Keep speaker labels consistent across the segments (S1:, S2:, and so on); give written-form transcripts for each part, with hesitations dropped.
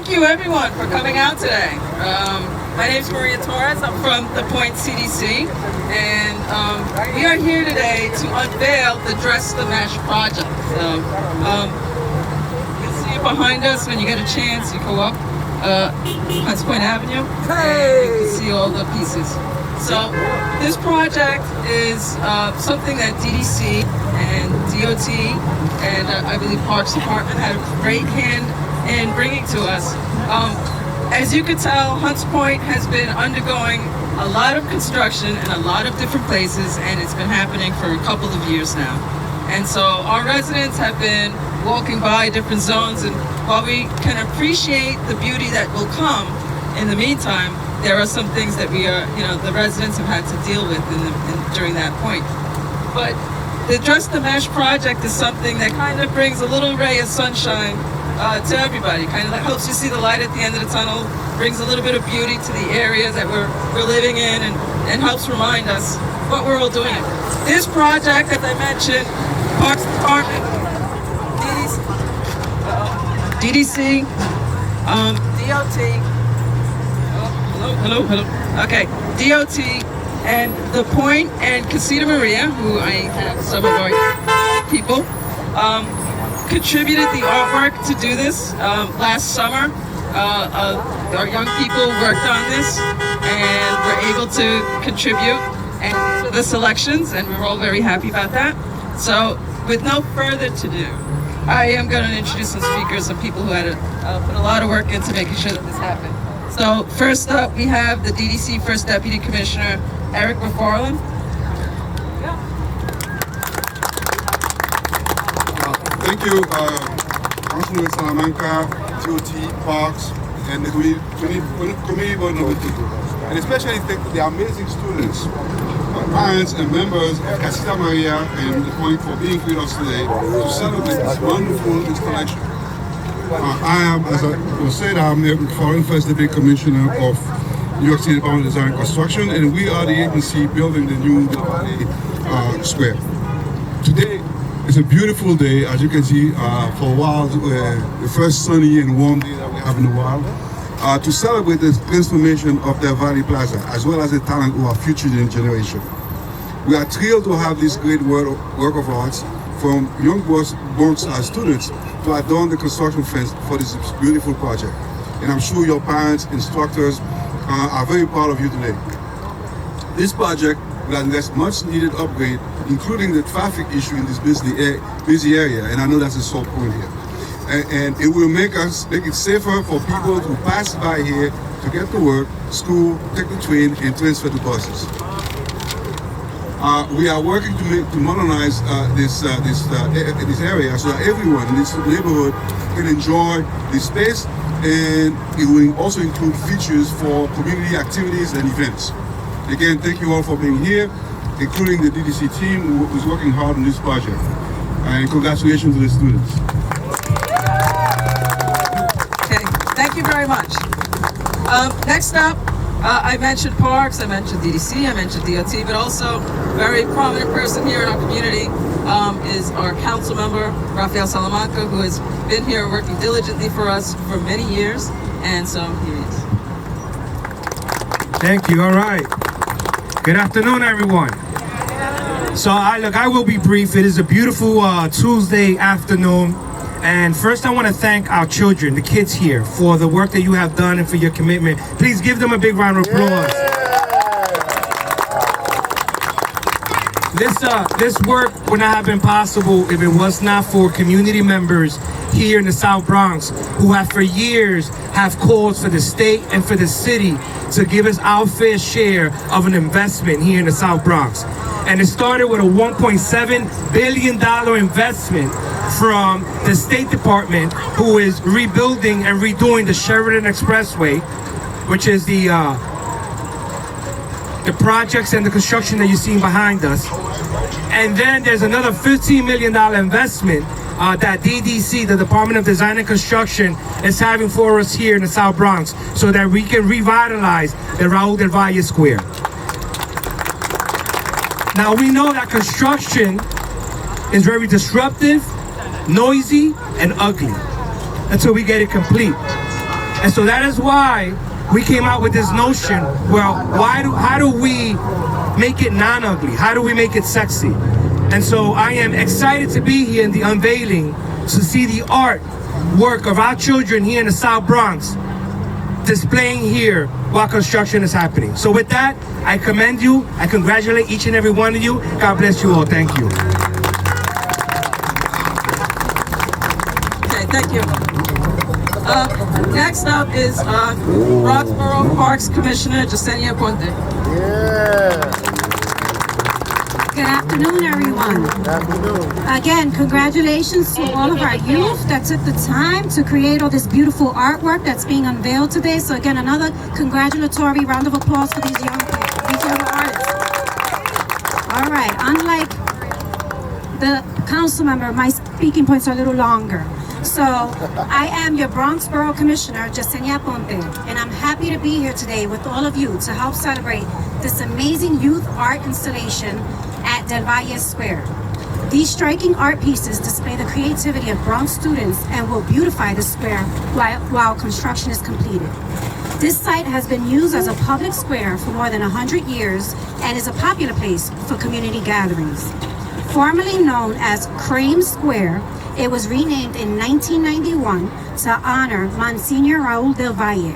S1: Thank you everyone for coming out today. My name is Maria Torres. I'm from the Point CDC, and we are here today to unveil the Dress the Mesh project. So, you can see it behind us when you get a chance. You go up Hunts Point Avenue, and you can see all the pieces. So this project is something that DDC and DOT and I believe Parks Department had a great hand in bringing to us. As you can tell, Hunts Point has been undergoing a lot of construction in a lot of different places, and it's been happening for a couple of years now. And so our residents have been walking by different zones, and while we can appreciate the beauty that will come in the meantime, there are some things that we are, the residents have had to deal with during that point. But the Dress the Mesh project is something that kind of brings a little ray of sunshine to everybody. Kind of helps you see the light at the end of the tunnel, brings a little bit of beauty to the areas that we're living in, and helps remind us what we're all doing. This project, as I mentioned, Parks Department, DDC, DOT, hello. Okay, DOT and The Point and Casita Maria, who I have some of our people, contributed the artwork to do this last summer. Our young people worked on this and were able to contribute and the selections, and we're all very happy about that. So, with no further ado, I am going to introduce some speakers, some people who had to put a lot of work into making sure that this happened. So first up, we have the DDC First Deputy Commissioner, Eric Macfarlane.
S2: Thank you, Councilman Salamanca, DOT, Parks, and the committee board number 2. And especially thank the amazing students, parents and members of Casita Maria and The Point for being with us today to celebrate this wonderful installation. I am, as I was said, I'm the foreign First Deputy Commissioner of New York City Department of Design and Construction, and we are the agency building the new Valle Square. Today is a beautiful day, as you can see, for a while, the first sunny and warm day that we have in a while, to celebrate the transformation of the Valley Plaza, as well as the talent of our future generation. We are thrilled to have this great work of arts from young Bronx students to adorn the construction fence for this beautiful project. And I'm sure your parents, instructors are very proud of you today. This project will address much needed upgrade, including the traffic issue in this busy area, and I know that's a sore point here. And it will make it safer for people to pass by here to get to work, school, take the train, and transfer the buses. We are working to modernize this area so that everyone in this neighborhood can enjoy this space, and it will also include features for community activities and events. Again, thank you all for being here, including the DDC team who is working hard on this project. And congratulations to the students.
S1: Okay, thank you very much. Next up, I mentioned Parks, I mentioned DDC, I mentioned DOT, but also a very prominent person here in our community is our council member, Rafael Salamanca, who has been here working diligently for us for many years, and so here he is.
S3: Thank you, all right. Good afternoon, everyone. So I will be brief. It is a beautiful Tuesday afternoon. And first I want to thank our children, the kids here, for the work that you have done and for your commitment. Please give them a big round of applause. This work would not have been possible if it was not for community members here in the South Bronx who have for years have called for the state and for the city to give us our fair share of an investment here in the South Bronx. And it started with a $1.7 billion investment from the State Department, who is rebuilding and redoing the Sheridan Expressway, which is the projects and the construction that you're seeing behind us. And then there's another $15 million investment that DDC, the Department of Design and Construction, is having for us here in the South Bronx so that we can revitalize the Raúl del Valle Square. Now we know that construction is very disruptive, noisy, and ugly until we get it complete. And so that is why we came out with this notion, well, how do we make it non-ugly? How do we make it sexy? And so I am excited to be here in the Unveiling to see the art work of our children here in the South Bronx displaying here while construction is happening. So with that, I commend you. I congratulate each and every one of you. God bless you all. Thank you.
S1: Okay, thank you. Next up is Bronx Borough Parks Commissioner Jessenia Aponte.
S4: Good afternoon, everyone.
S5: Good afternoon.
S4: Again, congratulations to all of our youth that took the time to create all this beautiful artwork that's being unveiled today. So again, another congratulatory round of applause for these young artists. All right, unlike the council member, my speaking points are a little longer. So I am your Bronx Borough Commissioner, Jessenia Aponte, and I'm happy to be here today with all of you to help celebrate this amazing youth art installation at Del Valle Square. These striking art pieces display the creativity of Bronx students and will beautify the square while construction is completed. This site has been used as a public square for more than 100 years and is a popular place for community gatherings. Formerly known as Crane Square, it was renamed in 1991 to honor Monsignor Raul del Valle,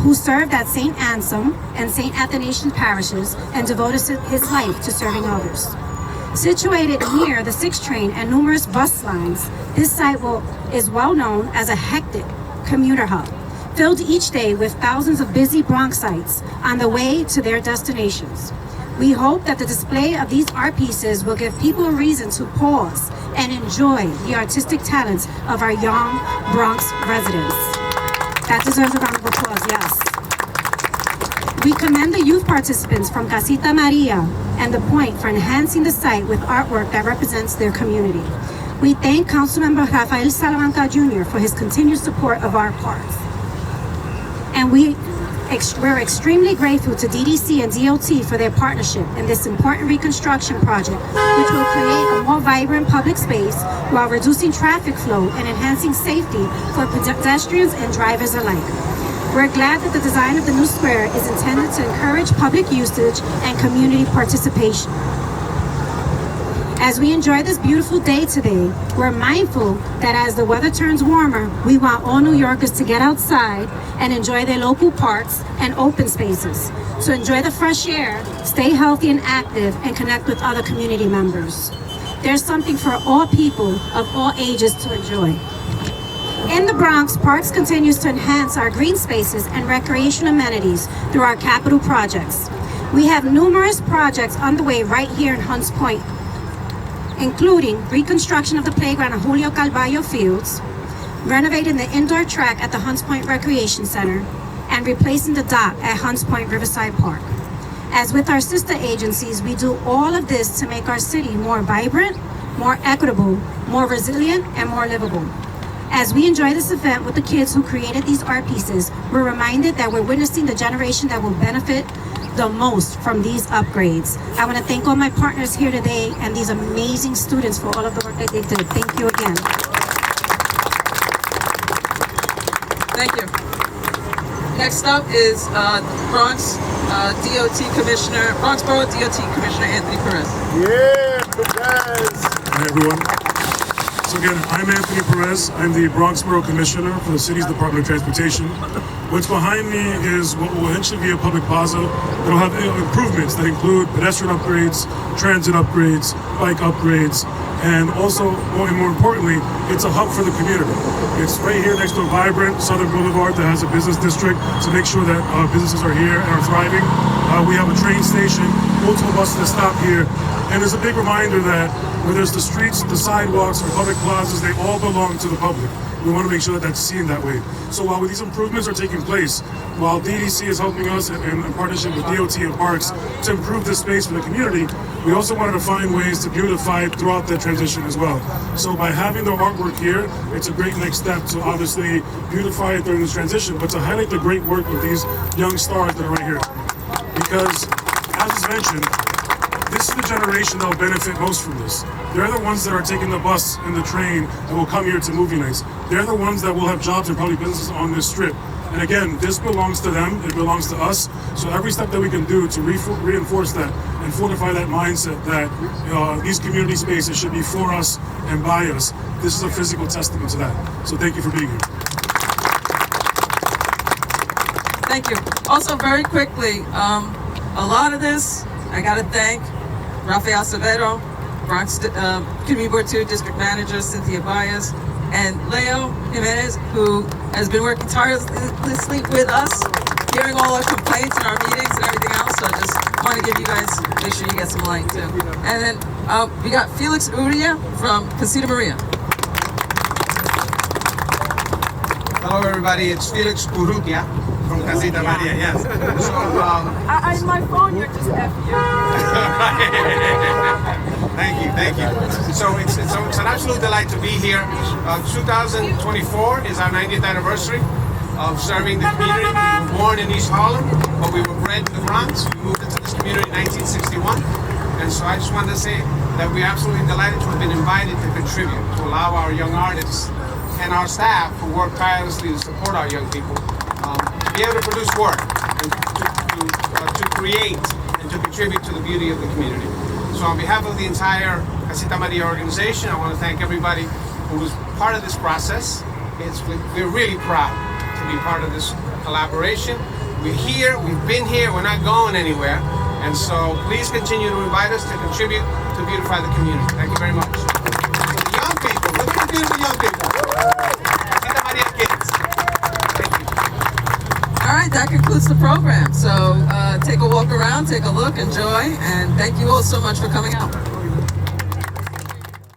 S4: who served at St. Anselm and St. Athanasius parishes and devoted his life to serving others. Situated near the 6 train and numerous bus lines, this site is well known as a hectic commuter hub, filled each day with thousands of busy Bronxites on the way to their destinations. We hope that the display of these art pieces will give people a reason to pause and enjoy the artistic talents of our young Bronx residents. That deserves a round of applause, yes. We commend the youth participants from Casita Maria and The Point for enhancing the site with artwork that represents their community. We thank Councilmember Rafael Salamanca Jr. for his continued support of our parks. And we're extremely grateful to DDC and DOT for their partnership in this important reconstruction project, which will create a more vibrant public space while reducing traffic flow and enhancing safety for pedestrians and drivers alike. We're glad that the design of the new square is intended to encourage public usage and community participation. As we enjoy this beautiful day today, we're mindful that as the weather turns warmer, we want all New Yorkers to get outside and enjoy their local parks and open spaces, to enjoy the fresh air, stay healthy and active, and connect with other community members. There's something for all people of all ages to enjoy. In the Bronx, Parks continues to enhance our green spaces and recreation amenities through our capital projects. We have numerous projects underway right here in Hunts Point, including reconstruction of the playground at Julio Calvallo Fields, renovating the indoor track at the Hunts Point Recreation Center, and replacing the dock at Hunts Point Riverside Park. As with our sister agencies, we do all of this to make our city more vibrant, more equitable, more resilient, and more livable. As we enjoy this event with the kids who created these art pieces, we're reminded that we're witnessing the generation that will benefit the most from these upgrades. I want to thank all my partners here today and these amazing students for all of the work that they did. Thank you again.
S1: Thank you. Next up is Bronx Borough DOT Commissioner Anthony Perez.
S5: Yeah, Perez.
S6: Hi, everyone. So again, I'm Anthony Perez. I'm the Bronx Borough Commissioner for the city's Department of Transportation. What's behind me is what will eventually be a public plaza that will have improvements that include pedestrian upgrades, transit upgrades, bike upgrades, and also, more importantly, it's a hub for the community. It's right here next to a vibrant Southern Boulevard that has a business district to make sure that businesses are here and are thriving. We have a train station, multiple buses that stop here, and there's a big reminder that whether it's the streets, the sidewalks, or public plazas, they all belong to the public. We want to make sure that that's seen that way. So while these improvements are taking place, while DDC is helping us in partnership with DOT and Parks to improve this space for the community, we also wanted to find ways to beautify it throughout that transition as well. So by having the artwork here, it's a great next step to obviously beautify it during this transition, but to highlight the great work of these young stars that are right here. Because, as is mentioned, this is the generation that will benefit most from this. They're the ones that are taking the bus and the train that will come here to movie nights. They're the ones that will have jobs and probably businesses on this strip. And again, this belongs to them, it belongs to us. So every step that we can do to reinforce that and fortify that mindset that these community spaces should be for us and by us, this is a physical testament to that. So thank you for being here.
S1: Thank you. Also, very quickly, a lot of this, I got to thank Rafael Salamanca Jr, Bronx Community Board 2 District Manager Cynthia Baez, and Leo Jimenez, who has been working tirelessly with us, hearing all our complaints in our meetings and everything else. So I just want to give you guys, make sure you get some light too. And then we got Felix A from Casita Maria.
S7: Hello everybody, it's Felix Urrutia from Casita Maria, yes. So,
S1: In my phone, you're just F-U.
S7: Thank you. So it's an absolute delight to be here. 2024 is our 90th anniversary of serving the community. We were born in East Harlem, but we were bred in the Bronx. We moved into this community in 1961. And so I just wanted to say that we're absolutely delighted to have been invited to contribute, to allow our young artists and our staff who work tirelessly to support our young people to be able to produce work and to create and to contribute to the beauty of the community. So on behalf of the entire Casita Maria organization, I want to thank everybody who was part of this process. We're really proud to be part of this collaboration. We're here, we've been here, we're not going anywhere. And so please continue to invite us to contribute to beautify the community. Thank you very much. So the young people, look at the beautiful young people. Casita Maria kids. Thank you.
S1: All right, that concludes the program. So take a walk around, take a look, enjoy, and thank you all so much for coming out.